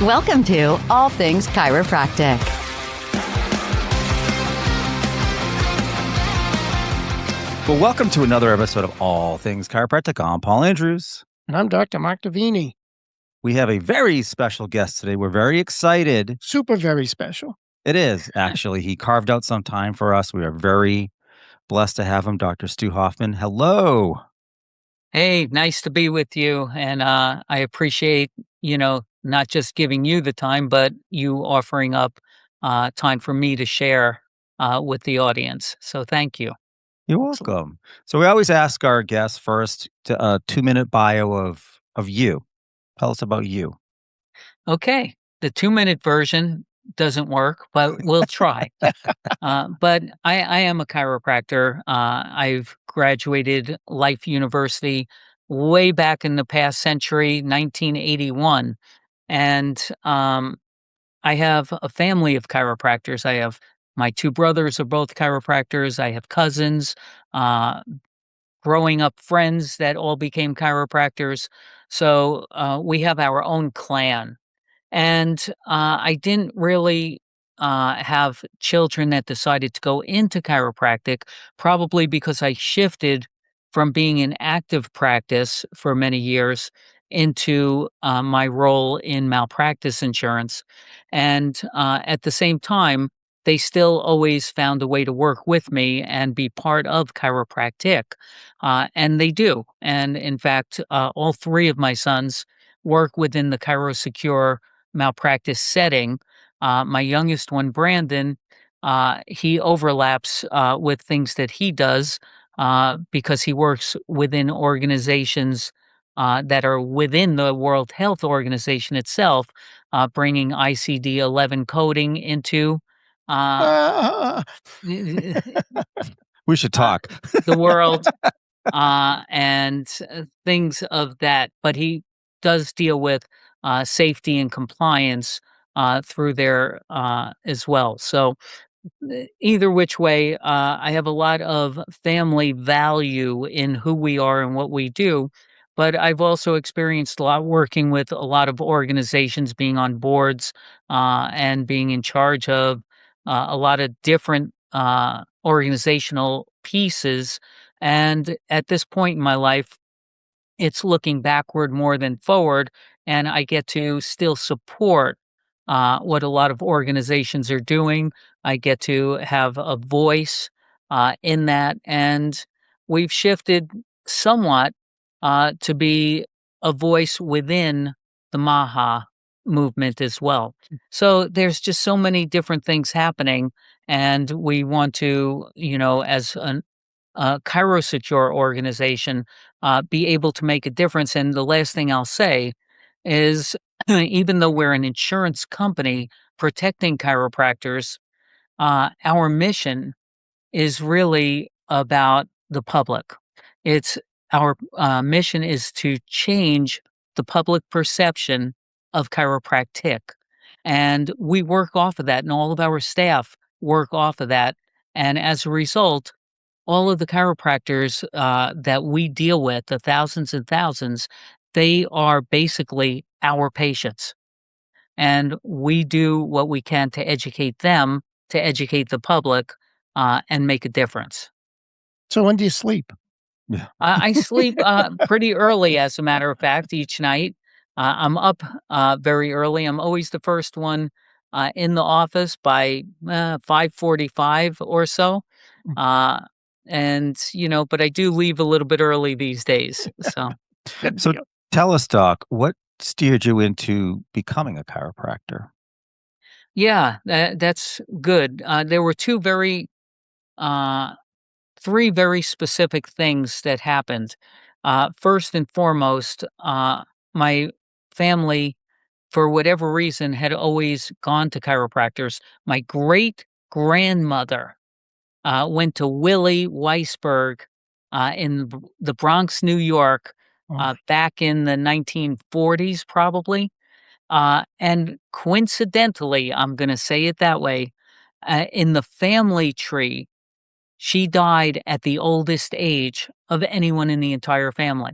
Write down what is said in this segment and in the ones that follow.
Welcome to All Things Chiropractic. Well, welcome to another episode of All Things Chiropractic. I'm Paul Andrews. And I'm Dr. Mark Davini. We have a very special guest today. We're very excited. Super, very special. It is, actually. He carved out some time for us. We are very blessed to have him, Dr. Stu Hoffman. Hello. Hey, nice to be with you. And I appreciate, not just giving you the time, but you offering up time for me to share with the audience. So thank you. You're welcome. So we always ask our guests first to a 2-minute bio of you. Tell us about you. Okay. The 2-minute version doesn't work, but we'll try. But I am a chiropractor. I've graduated Life University way back in the past century, 1981. And I have a family of chiropractors. I have my two brothers are both chiropractors. I have cousins, growing up friends that all became chiropractors. So we have our own clan. And I didn't really have children that decided to go into chiropractic, probably because I shifted from being in active practice for many years into my role in malpractice insurance. And at the same time, they still always found a way to work with me and be part of chiropractic. And they do. And in fact, all three of my sons work within the ChiroSecure malpractice setting. My youngest one, Brandon, he overlaps with things that he does because he works within organizations that are within the World Health Organization itself, bringing ICD-11 coding into We should talk. the world and things of that. But he does deal with safety and compliance through there as well. So either which way, I have a lot of family value in who we are and what we do. But I've also experienced a lot working with a lot of organizations, being on boards and being in charge of a lot of different organizational pieces. And at this point in my life, it's looking backward more than forward, and I get to still support what a lot of organizations are doing. I get to have a voice in that, and we've shifted somewhat to be a voice within the Maha movement as well. So there's just so many different things happening, and we want to, as an ChiroSecure organization, be able to make a difference. And the last thing I'll say is, even though we're an insurance company protecting chiropractors, our mission is really about the public. It's our mission is to change the public perception of chiropractic, and we work off of that, and all of our staff work off of that. And as a result, all of the chiropractors that we deal with, the thousands and thousands, they are basically our patients. And we do what we can to educate them, to educate the public, and make a difference. So when do you sleep? Yeah. I sleep pretty early, as a matter of fact, each night. I'm up very early. I'm always the first one in the office by 5:45 or so. Uh, but I do leave a little bit early these days. So, So tell us, Doc, what steered you into becoming a chiropractor? yeah, that's good. There were three very specific things that happened. First and foremost, my family, for whatever reason, had always gone to chiropractors. My great grandmother went to Willie Weisberg in the Bronx, New York, back in the 1940s, probably. And coincidentally, I'm going to say it that way, in the family tree, she died at the oldest age of anyone in the entire family.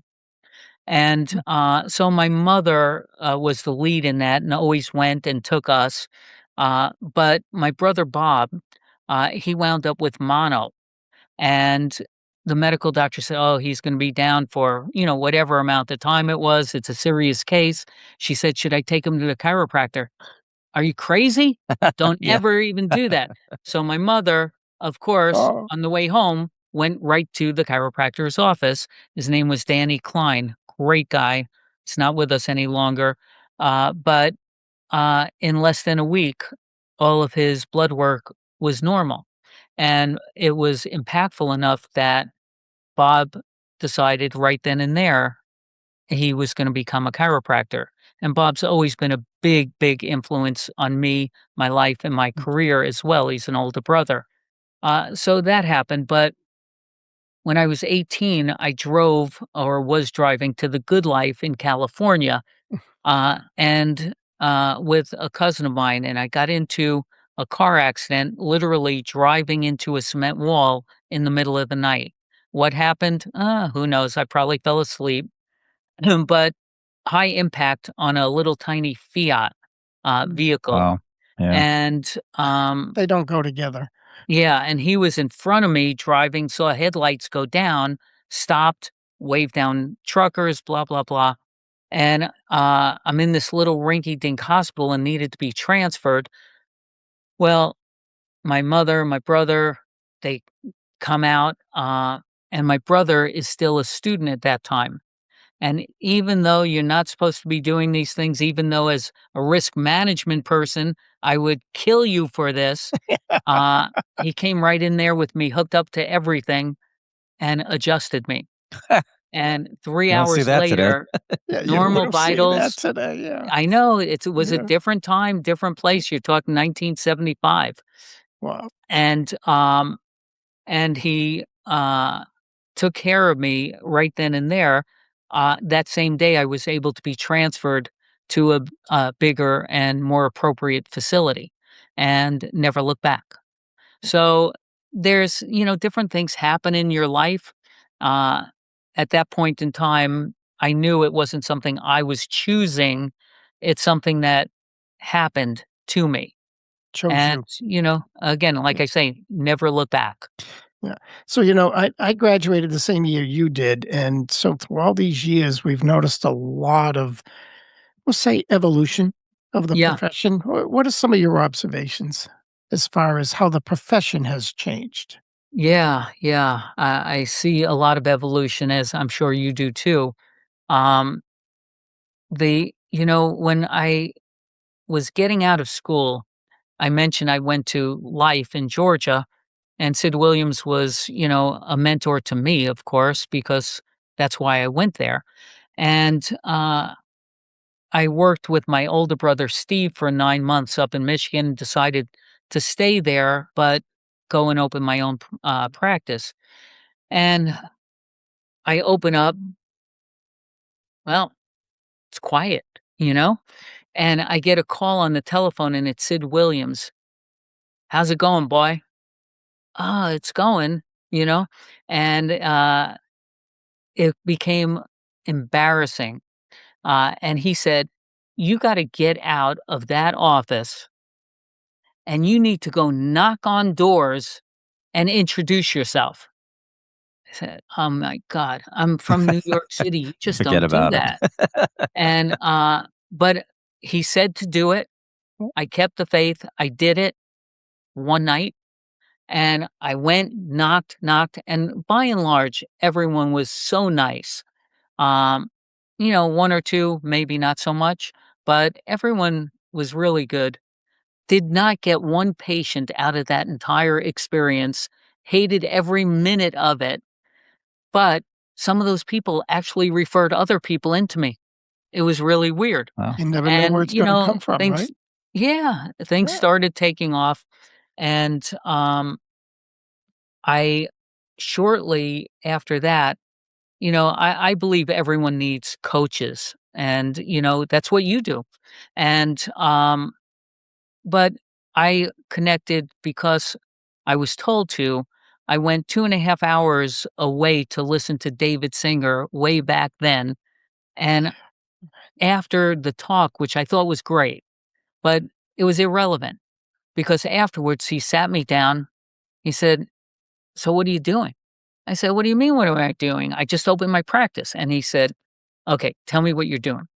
And so my mother was the lead in that and always went and took us. But my brother Bob, he wound up with mono. And the medical doctor said, "Oh, he's gonna be down for, whatever amount of time it was. It's a serious case." She said, "Should I take him to the chiropractor?" Are you crazy? Don't Yeah. ever even do that. So my mother, of course, Oh, on the way home, went right to the chiropractor's office. His name was Danny Klein. Great guy. He's not with us any longer. But in less than a week, all of his blood work was normal. And it was impactful enough that Bob decided right then and there he was going to become a chiropractor. And Bob's always been a big, big influence on me, my life, and my career as well. He's an older brother. So that happened. But when I was 18, I drove or was driving to the Good Life in California and with a cousin of mine. And I got into a car accident, literally driving into a cement wall in the middle of the night. What happened? Who knows? I probably fell asleep. But high impact on a little tiny Fiat vehicle. Wow. Yeah. And they don't go together. yeah, and he was in front of me driving, saw headlights go down, stopped, waved down truckers, blah, blah, blah. And I'm in this little rinky dink hospital and needed to be transferred. Well, my mother, my brother, they come out, and my brother is still a student at that time. And even though you're not supposed to be doing these things, even though as a risk management person, I would kill you for this, uh, he came right in there with me, hooked up to everything, and adjusted me. And 3 You don't see hours that today. later, Yeah, you normal wouldn't see that vitals. today. Yeah. I know it was a Yeah. different time, different place. You're talking 1975. Wow. And he took care of me right then and there. That same day, I was able to be transferred to a bigger and more appropriate facility and never look back. So there's, different things happen in your life. Uh, at that point in time, I knew it wasn't something I was choosing. It's something that happened to me. Chose And, you. again, like Yeah. I say, never look back. Yeah. So, I graduated the same year you did. And so through all these years, we've noticed a lot of, we'll say, evolution of the Yeah. profession. What are some of your observations as far as how the profession has changed? Yeah, yeah. I see a lot of evolution, as I'm sure you do too. Um, when I was getting out of school, I mentioned I went to Life in Georgia, and Sid Williams was, a mentor to me, of course, because that's why I went there. And I worked with my older brother Steve for 9 months up in Michigan, decided to stay there, but go and open my own practice. And I open up, well, it's quiet, you know? And I get a call on the telephone and it's Sid Williams. "How's it going, boy?" "Oh, it's going," you know? And it became embarrassing. And he said, "You got to get out of that office and you need to go knock on doors and introduce yourself." I said, "Oh my God, I'm from New York City. You just Forget don't do about it. that." And but he said to do it. I kept the faith. I did it one night and I went, knocked, and by and large, everyone was so nice. Um, one or two, maybe not so much, but everyone was really good. Did not get one patient out of that entire experience, hated every minute of it, but some of those people actually referred other people into me. It was really weird. Wow. You never know where And, it's going to come from, things right? yeah, things Yeah. started taking off, and, I shortly after that, I believe everyone needs coaches, and, that's what you do. And, but I connected because I was told to. I went 2.5 hours away to listen to David Singer way back then, And after the talk, which I thought was great, but it was irrelevant because afterwards he sat me down. He said, "So what are you doing?" I said, "What do you mean, what am I doing? I just opened my practice." And he said, "Okay, tell me what you're doing."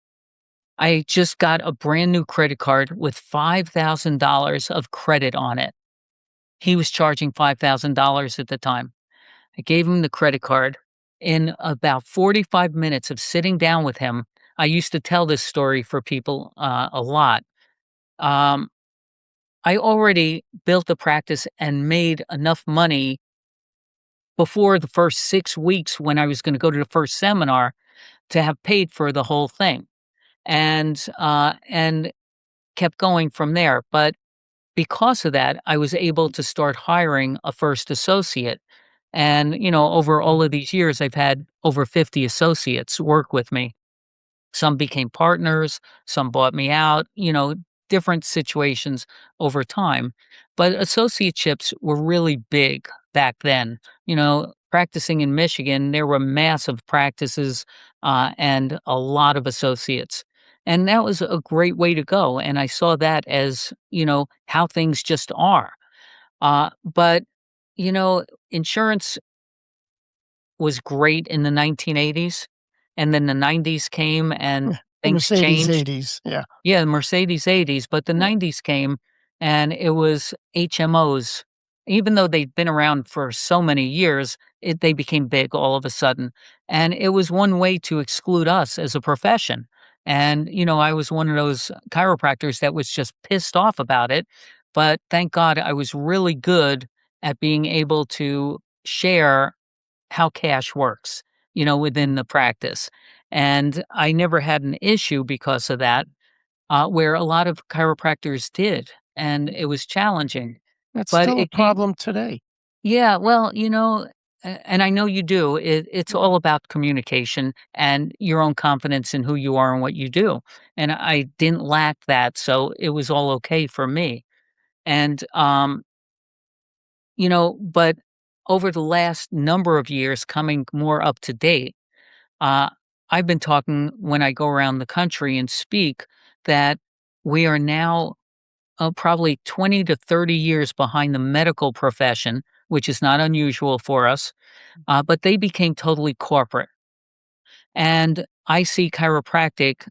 I just got a brand new credit card with $5,000 of credit on it. He was charging $5,000 at the time. I gave him the credit card. In about 45 minutes of sitting down with him, I used to tell this story for people a lot. Um, I already built the practice and made enough money before the first 6 weeks when I was going to go to the first seminar to have paid for the whole thing, and kept going from there. But because of that, I was able to start hiring a first associate. And, over all of these years, I've had over 50 associates work with me. Some became partners, some bought me out, different situations over time. But associateships were really big back then. Practicing in Michigan, there were massive practices and a lot of associates. And that was a great way to go. And I saw that as, how things just are. But, insurance was great in the 1980s, and then the 90s came and The things Mercedes changed. 80s. Yeah. Yeah, the Mercedes 80s, but the 90s came and it was HMOs. Even though they'd been around for so many years, they became big all of a sudden. And it was one way to exclude us as a profession. And, I was one of those chiropractors that was just pissed off about it. But thank God I was really good at being able to share how cash works, within the practice. And I never had an issue because of that, where a lot of chiropractors did. And it was challenging. That's But still a it came, problem today. yeah, well, and I know you do, it's all about communication and your own confidence in who you are and what you do. And I didn't lack that. So it was all okay for me. And, but over the last number of years, coming more up to date, uh, I've been talking when I go around the country and speak that we are now probably 20 to 30 years behind the medical profession, which is not unusual for us, but they became totally corporate. And I see chiropractic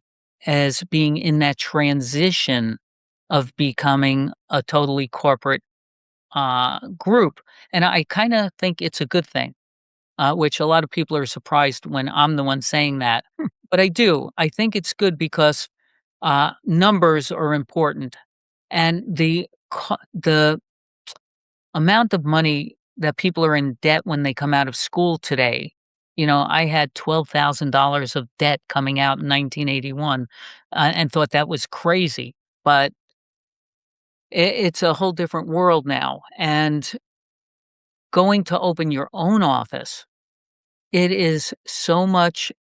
as being in that transition of becoming a totally corporate group. And I kind of think it's a good thing, which a lot of people are surprised when I'm the one saying that. But I do. I think it's good because numbers are important, and the amount of money that people are in debt when they come out of school today. I had $12,000 of debt coming out in 1981, and thought that was crazy. But it's a whole different world now, and going to open your own office, it is so much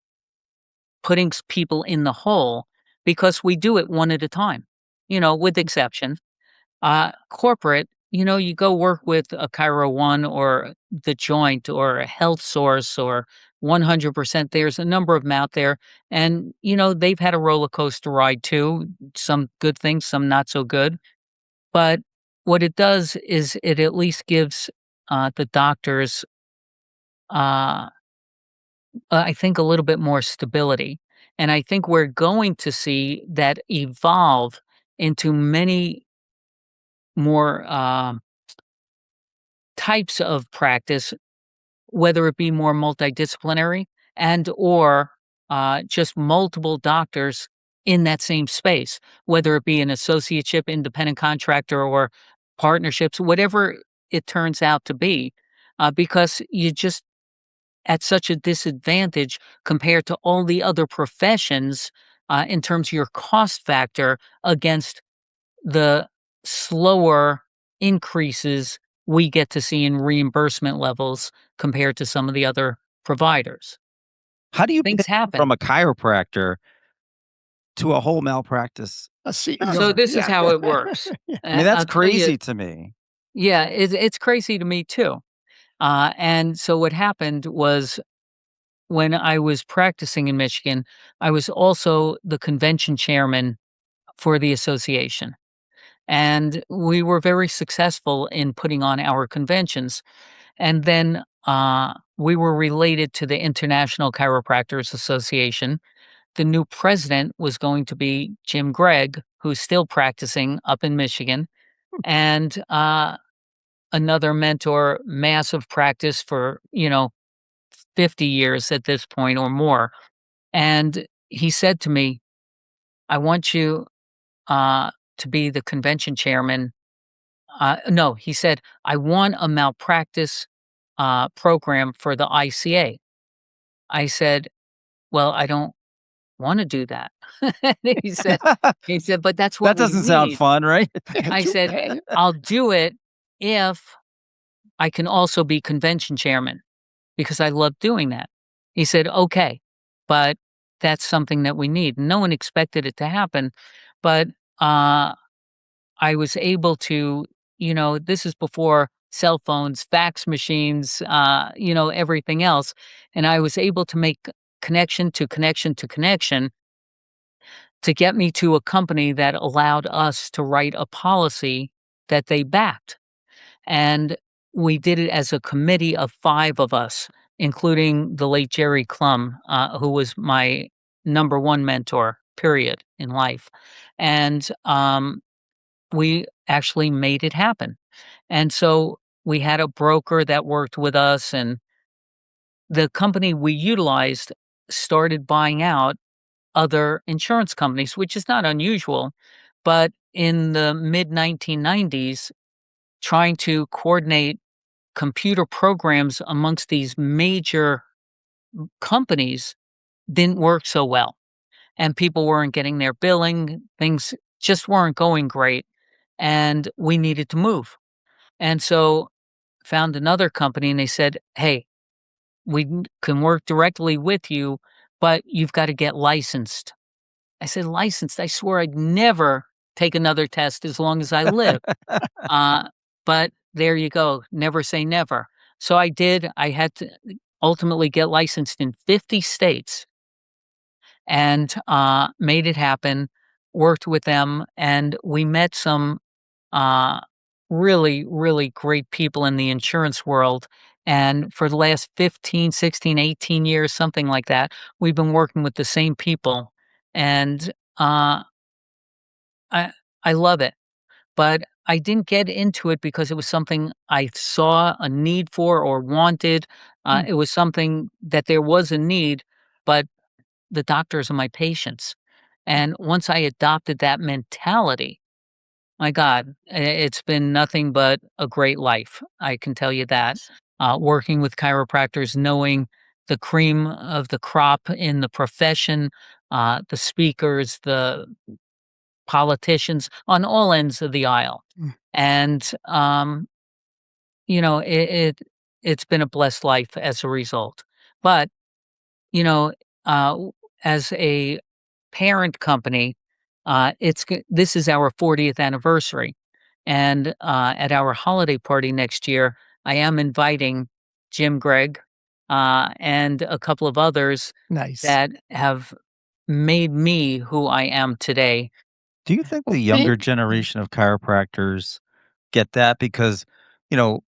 putting people in the hole because we do it one at a time, with exception. Corporate, you go work with a Chiro One or the Joint or a Health Source or 100%. There's a number of them out there, and they've had a roller coaster ride too. Some good things, some not so good. But what it does is it at least gives the doctors, uh, I think, a little bit more stability, and I think we're going to see that evolve into many more. Types of practice, whether it be more multidisciplinary and or just multiple doctors in that same space, whether it be an associateship, independent contractor, or partnerships, whatever it turns out to be, because you just at such a disadvantage compared to all the other professions in terms of your cost factor against the slower increases we get to see in reimbursement levels compared to some of the other providers. How do you Things pivot happen. from a chiropractor to a whole malpractice? A So CEO. this is Yeah. how it works. I mean, that's I'll tell you, crazy to me. yeah, it's crazy to me too. And so what happened was when I was practicing in Michigan, I was also the convention chairman for the association. And we were very successful in putting on our conventions. And then we were related to the International Chiropractors Association. The new president was going to be Jim Gregg, who's still practicing up in Michigan, and another mentor, massive practice for, 50 years at this point or more. And he said to me, I want you to be the convention chairman. No, he said, I want a malpractice program for the ICA. I said, well, I don't want to do that. he said, he said, but that's what That we doesn't sound need. fun, right? I Too said, bad. I'll do it if I can also be convention chairman because I love doing that. He said, okay, but that's something that we need. No one expected it to happen, but I was able to, this is before cell phones, fax machines, everything else. And I was able to make connection to connection to connection to get me to a company that allowed us to write a policy that they backed. And we did it as a committee of 5 of us, including the late Jerry Clum, who was my number 1 mentor, period, in life. And we actually made it happen. And so we had a broker that worked with us, and the company we utilized started buying out other insurance companies, which is not unusual. But in the mid 1990s, trying to coordinate computer programs amongst these major companies didn't work so well. And people weren't getting their billing, things just weren't going great. And we needed to move. And so found another company and they said, "Hey, can work directly with you, but you've got to get licensed." I said, "Licensed? I swear I'd never take another test as long as I live." Uh, but there you go. Never say never. So I did. I had to ultimately get licensed in 50 states and made it happen, worked with them, and we met some uh, really, really great people in the insurance world. And for the last 15, 16, 18 years, something like that, we've been working with the same people. And I, I love it. But I didn't get into it because it was something I saw a need for or wanted. Hmm. It was something that there was a need, but the doctors are my patients. And once I adopted that mentality, my God, it's been nothing but a great life. I can tell you that. Working with chiropractors, knowing the cream of the crop in the profession, the speakers, the politicians on all ends of the aisle. Mm. And, you know, it's been a blessed life as a result. But, you know, as a parent company, this is our 40th anniversary, and at our holiday party next year, I am inviting Jim Gregg and a couple of others Nice. that have made me who I am today. Do you think Well, the younger generation of chiropractors get that? Because, you know,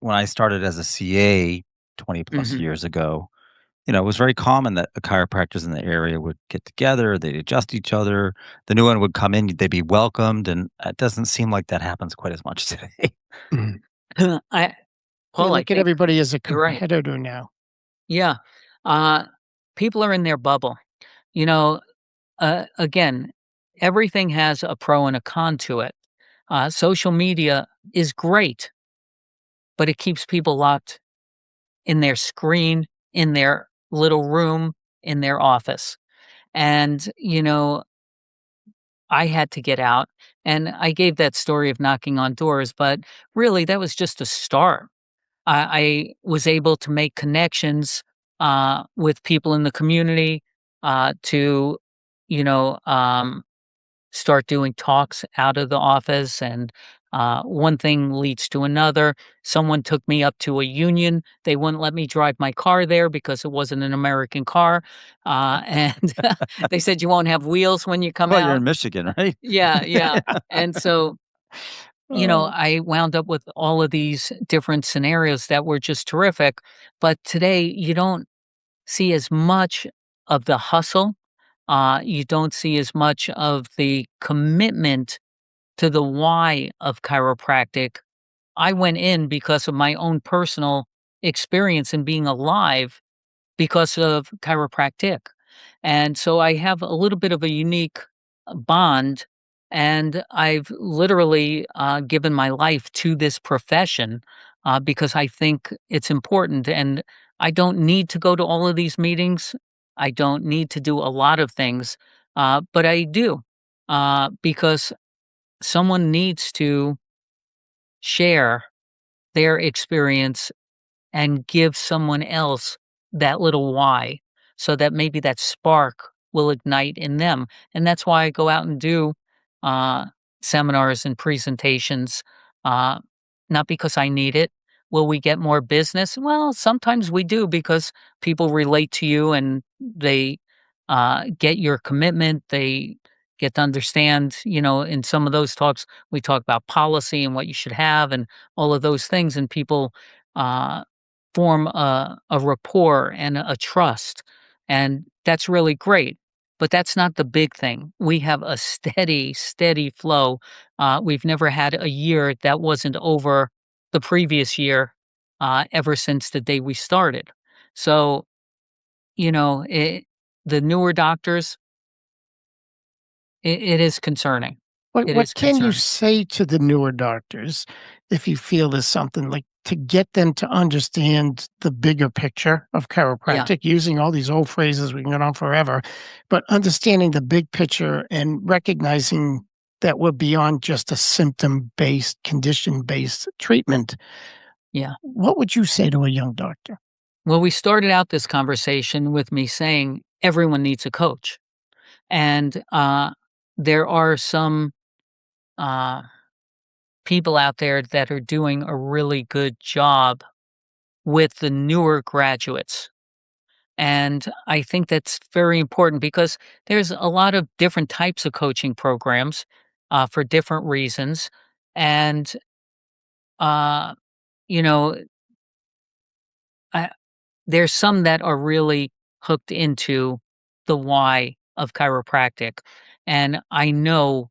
when I started as a CA 20 plus Mhm. years ago, it was very common that the chiropractors in the area would get together, they'd adjust each other. The new one would come in, they'd be welcomed, and it doesn't seem like that happens quite as much today. Mhm. I They Paul, I look at think everybody as a you're right. competitor now. Yeah. Uh, People are in their bubble. You know, again, everything has a pro and a con to it. Social media is great, but it keeps people locked in their screen, in their little room, in their office. And, I had to get out. And I gave that story of knocking on doors, but really that was just a start. I was able to make connections with people in the community to, you know, um, start doing talks out of the office and One thing leads to another. Someone took me up to a union. They wouldn't let me drive my car there because it wasn't an American car. And they said, you won't have wheels when you come Well, you're out. in Michigan, right? Yeah, yeah. And so, Oh, I wound up with all of these different scenarios that were just terrific. But today, you don't see as much of the hustle. You don't see as much of the commitment to the why of chiropractic. I went in because of my own personal experience in being alive because of chiropractic. And so I have a little bit of a unique bond, and I've literally given my life to this profession because I think it's important. And I don't need to go to all of these meetings. I don't need to do a lot of things, but I do because someone needs to share their experience and give someone else that little why so that maybe that spark will ignite in them. And that's why I go out and do uh, seminars and presentations, uh, not because I need it. Will we get more business? Well, sometimes we do because people relate to you and they get your commitment. They get to understand, in some of those talks, we talk about policy and what you should have and all of those things. And people, uh, form a rapport and a trust, and that's really great. But that's not the big thing. We have a steady, steady flow. We've never had a year that wasn't over the previous year, ever since the day we started. So, the newer doctors, it is concerning. It what is can you concerning. say to the newer doctors if you feel there's something like to get them to understand the bigger picture of Yeah. chiropractic, using all these old phrases we can get on forever, but understanding the big picture and recognizing that we're beyond just a symptom-based, condition-based treatment. Yeah. What would you say to a young doctor? Well, we started out this conversation with me saying everyone needs a coach. And there are some uh, people out there that are doing a really good job with the newer graduates. And I think that's very important because there's a lot of different types of coaching programs for different reasons. And, uh, you know, I, there's some that are really hooked into the why of chiropractic. And I know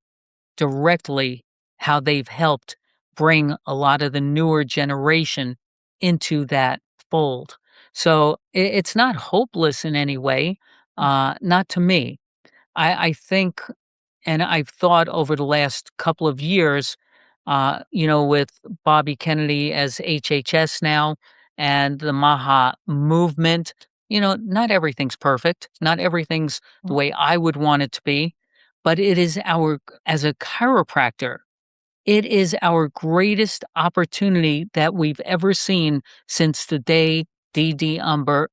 directly how they've helped bring a lot of the newer generation into that fold. So it's not hopeless in any way, not to me. I think, and I've thought over the last couple of years, with Bobby Kennedy as HHS now and the Maha movement, not everything's perfect. Not everything's the way I would want it to be, but it is as a chiropractor, it is our greatest opportunity that we've ever seen since the day D. D. Palmer.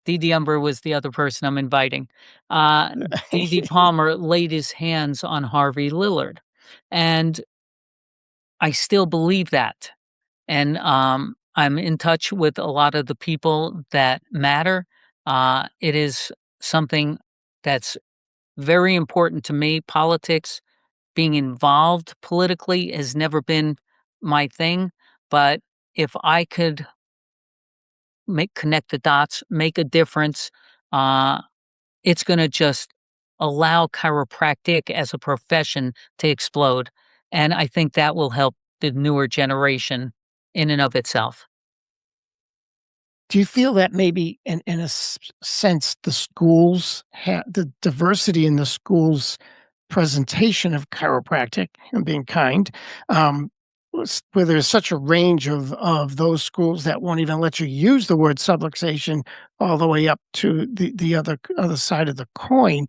D. D. Umber was the other person I'm inviting. Uh, D. D. Palmer laid his hands on Harvey Lillard, and I still believe that. And I'm in touch with a lot of the people that matter. It is something that's very important to me. Politics, being involved politically has never been my thing, but if I could connect the dots, make a difference, uh, it's gonna just allow chiropractic as a profession to explode, and I think that will help the newer generation in and of itself. Do you feel that maybe in a sense the schools the diversity in the schools presentation of chiropractic and being kind, where there's such a range of those schools that won't even let you use the word subluxation all the way up to the other side of the coin,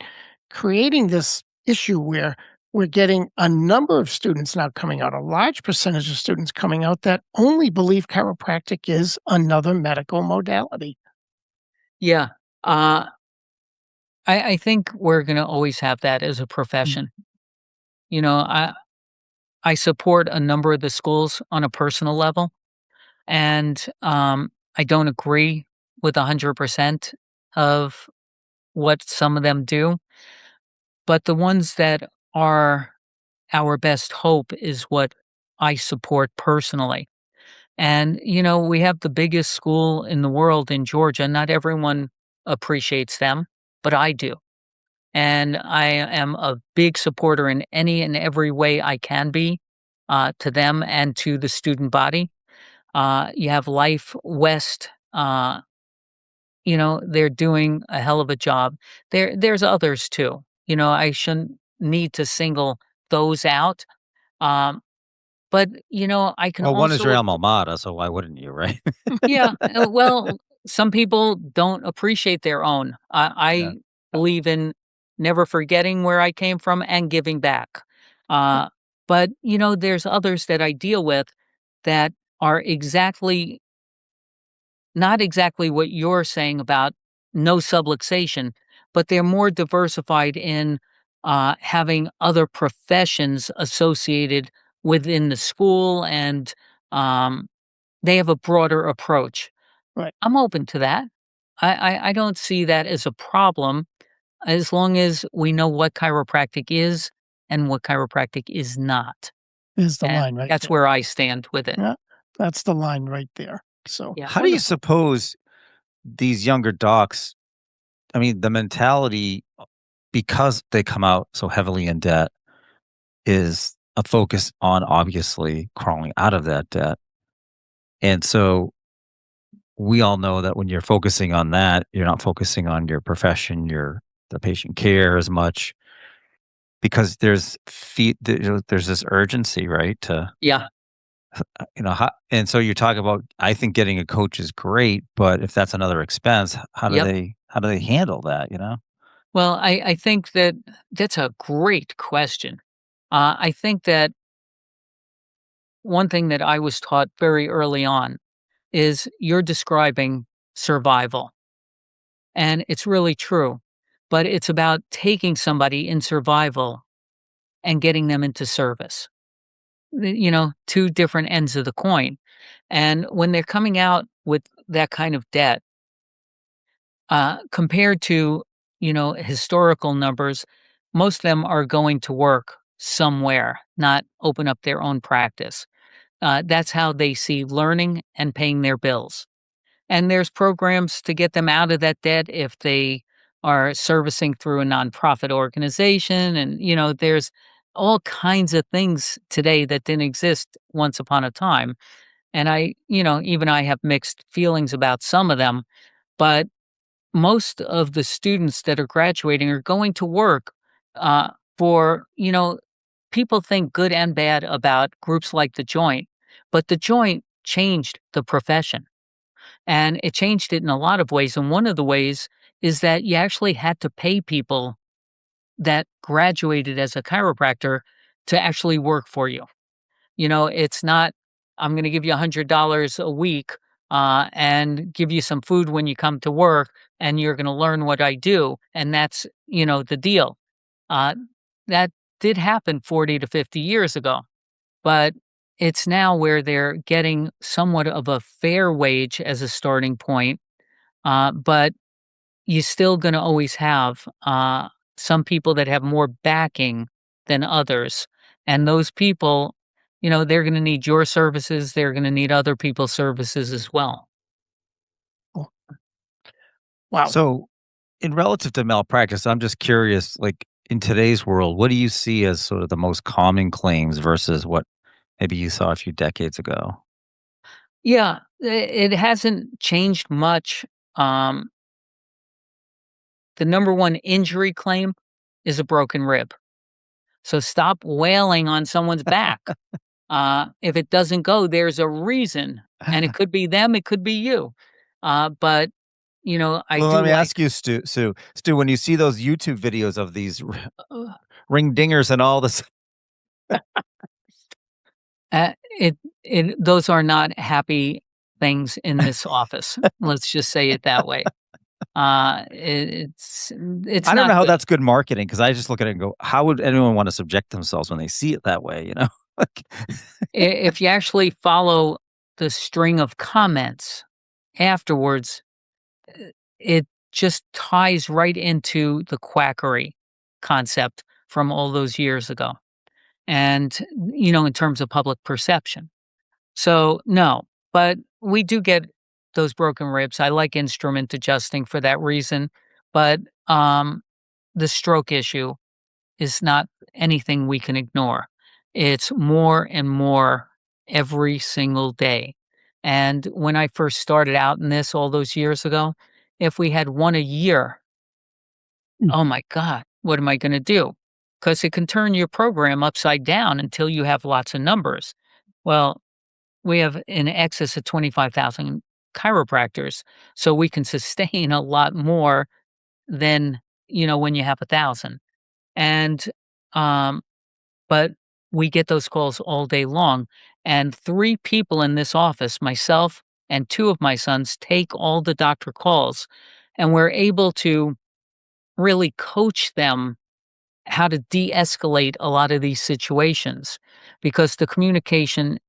creating this issue where we're getting a number of students now coming out, a large percentage of students coming out that only believe chiropractic is another medical modality. Yeah, uh, I think we're gonna always have that as a Mm. profession. I support a number of the schools on a personal level, and I don't agree with 100% of what some of them do, but the ones that are our best hope is what I support personally. And, we have the biggest school in the world in Georgia. Not everyone appreciates them, but I do. And I am a big supporter in any and every way I can be to them and to the student body. You have Life West. They're doing a hell of a job. There's others too. I shouldn't need to single those out. Um, but I can Well, one is also your alma mater, so why wouldn't you, right? yeah. Well, some people don't appreciate their own. Yeah. I believe in never forgetting where I came from and giving back. Uh, but there's others that I deal with that are not exactly what you're saying about no subluxation, but they're more diversified in having other professions associated within the school, and um, they have a broader approach. Right. I'm open to that. I don't see that as a problem as long as we know what chiropractic is and what chiropractic is not. There's the And line right that's there. where I stand with it. Yeah, that's the line right there. So Yeah. How do you suppose these younger docs, I mean, the mentality, because they come out so heavily in debt, is a focus on obviously crawling out of that debt. And so we all know that when you're focusing on that, you're not focusing on your profession, the patient care as much because there's this urgency, right? To Yeah. and so you're talking about. I think getting a coach is great, but if that's another expense, Yep. how do they handle that? You know? Well, I think that that's a great question. I think that one thing that I was taught very early on is you're describing survival. And it's really true. But it's about taking somebody in survival and getting them into service. Two different ends of the coin. And when they're coming out with that kind of debt, compared to, historical numbers, most of them are going to work somewhere, not open up their own practice. That's how they see learning and paying their bills. And there's programs to get them out of that debt if they are servicing through a nonprofit organization. And, there's all kinds of things today that didn't exist once upon a time. And even I have mixed feelings about some of them, but most of the students that are graduating are going to work for, people think good and bad about groups like the Joint, but the Joint changed the profession. And it changed it in a lot of ways. And one of the ways is that you actually had to pay people that graduated as a chiropractor to actually work for you. It's not, I'm going to give you $100 a week and give you some food when you come to work, and you're going to learn what I do. And that's, the deal. Uh, that did happen 40 to 50 years ago, but it's now where they're getting somewhat of a fair wage as a starting point. But you're still going to always have some people that have more backing than others. And those people, they're going to need your services. They're going to need other people's services as well. oh, wow. So, in relative to malpractice, I'm just curious, like in today's world, what do you see as sort of the most common claims versus what maybe you saw a few decades ago? Yeah, it hasn't changed much. Um, the number one injury claim is a broken rib. So stop wailing on someone's back. If it doesn't go, there's a reason, and it could be them, it could be you. But I Well, let do me like. ask you, Stu, when you see those YouTube videos of these ring dingers and all this, Those are not happy things in this office. Let's just say it that way. It's I don't know not how good. that's good marketing because I just look at it and go, how would anyone want to subject themselves when they see it that way? You know? Like, If you actually follow the string of comments afterwards, it just ties right into the quackery concept from all those years ago. And, in terms of public perception. So, no, but we do get those broken ribs. I like instrument adjusting for that reason, but the stroke issue is not anything we can ignore. It's more and more every single day. And when I first started out in this all those years ago, if we had one a year, Mm. oh my God, what am I going to do? Because it can turn your program upside down until you have lots of numbers. Well, we have in excess of 25,000 chiropractors, so we can sustain a lot more than, when you have 1,000. And, um, but we get those calls all day long. And 3 people in this office, myself and 2 of my sons, take all the doctor calls. And we're able to really coach them how to de escalate a lot of these situations because the communication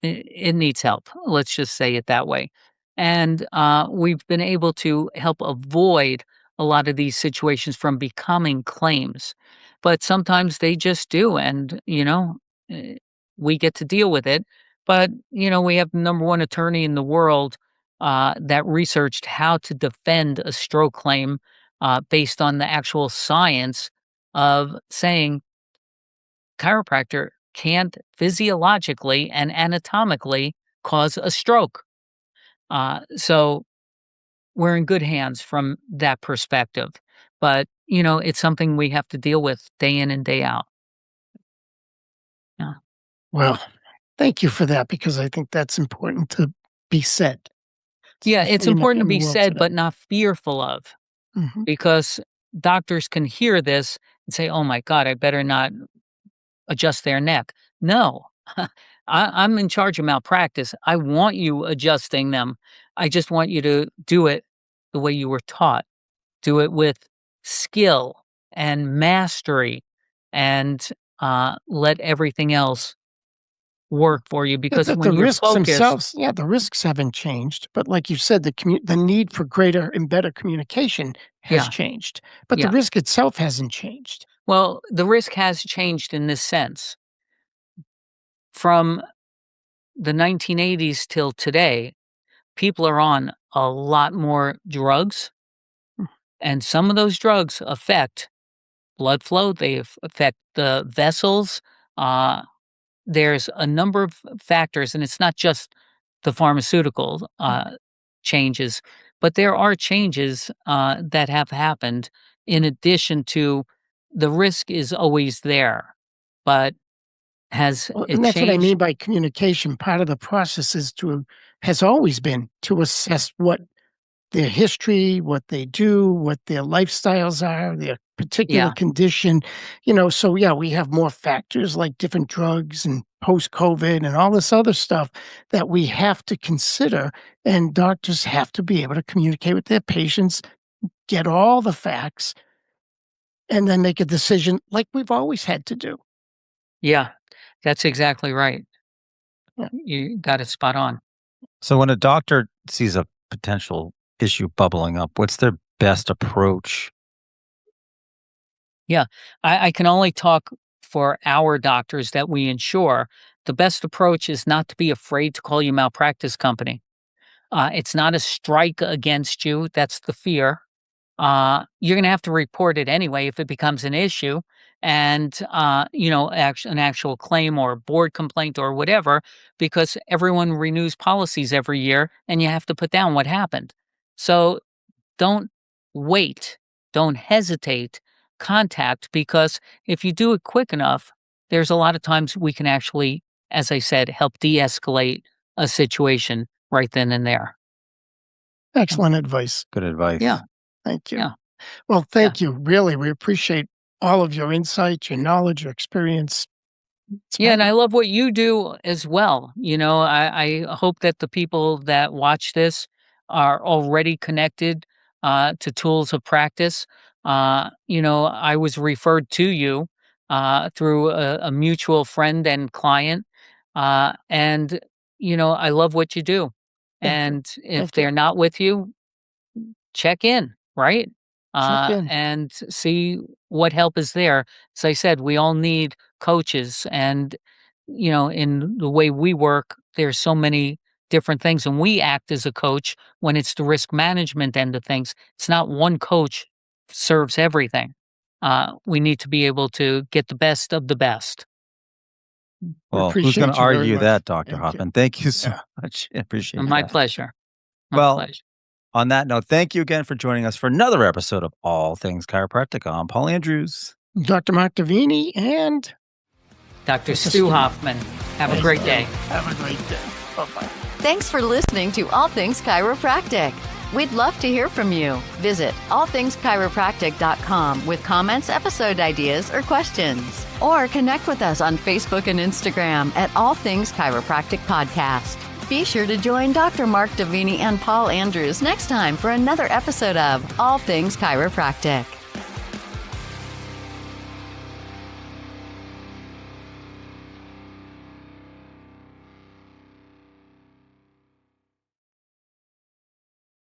it needs help. Let's just say it that way. And we've been able to help avoid a lot of these situations from becoming claims. But sometimes they just do. And, eh, we get to deal with it. But, we have the number one attorney in the world that researched how to defend a stroke claim based on the actual science of saying chiropractor can't physiologically and anatomically cause a stroke. So we're in good hands from that perspective. But, it's something we have to deal with day in and day out. Yeah. Well, thank you for that because I think that's important to be said, Yeah, it's especially important to in the be world said, today. but not fearful of, Mhm. because doctors can hear this and say, oh my God, I better not adjust their neck. No, I'm in charge of malpractice. I want you adjusting them. I just want you to do it the way you were taught. Do it with skill and mastery and let everything else work for you because The when you're risks focused, themselves, yeah, the risks haven't changed, but like you said, the need for greater and better communication has yeah, changed, but the yeah. risk itself hasn't changed. Well, the risk has changed in this sense. From the 1980s till today, people are on a lot more drugs, Mm. and some of those drugs affect blood flow, they affect the vessels. Uh, there's a number of factors, and it's not just the pharmaceutical changes, but there are changes that have happened in addition to the risk is always there. But has Well, it and that's what I changed? mean by communication. Part of the process is has always been to assess what their history, what they do, what their lifestyles are, their particular Yeah, condition, so yeah, we have more factors like different drugs and post-COVID and all this other stuff that we have to consider, and doctors have to be able to communicate with their patients, get all the facts, and then make a decision like we've always had to do. yeah, that's exactly right. Yeah. You got it spot on. so when a doctor sees a potential issue bubbling up, what's their best approach? Yeah, I can only talk for our doctors that we insure. The best approach is not to be afraid to call your malpractice company. It's not a strike against you. That's the fear. You're going to have to report it anyway if it becomes an issue, and an actual claim or board complaint or whatever, because everyone renews policies every year, and you have to put down what happened. So don't wait. Don't hesitate. Contact, because if you do it quick enough, there's a lot of times we can actually, as I said, help de escalate a situation right then and there. Excellent advice. Good Yeah. advice. Thank you. Yeah. Well, Yeah. thank you. Really, we appreciate all of your insight, your knowledge, your experience. It's Yeah, and I valuable. love what you do as well. I hope that the people that watch this are already connected to tools of practice. I was referred to you through a mutual friend and client. And, I love what you do. Thank you. And if Thank you. they're not with you, check in, right? Check in. And see what help is there. As I said, we all need coaches. And, in the way we work, there's so many different things. And we act as a coach when it's the risk management end of things. It's not one coach serves everything. We need to be able to get the best of the best. Well, who's appreciate going to you very argue much. that, Dr. Thank you. Hoffman? Thank you so Yeah. much. I appreciate My that. pleasure. My Well, pleasure. On that note, thank you again for joining us for another episode of All Things Chiropractic. I'm Paul Andrews. Dr. Mark Davini and Dr. Stu Hoffman. Have a great day. Have a great day. Bye-bye. Thanks for listening to All Things Chiropractic. We'd love to hear from you. Visit allthingschiropractic.com with comments, episode ideas, or questions. Or connect with us on Facebook and Instagram at All Things Chiropractic Podcast. Be sure to join Dr. Mark Davini and Paul Andrews next time for another episode of All Things Chiropractic.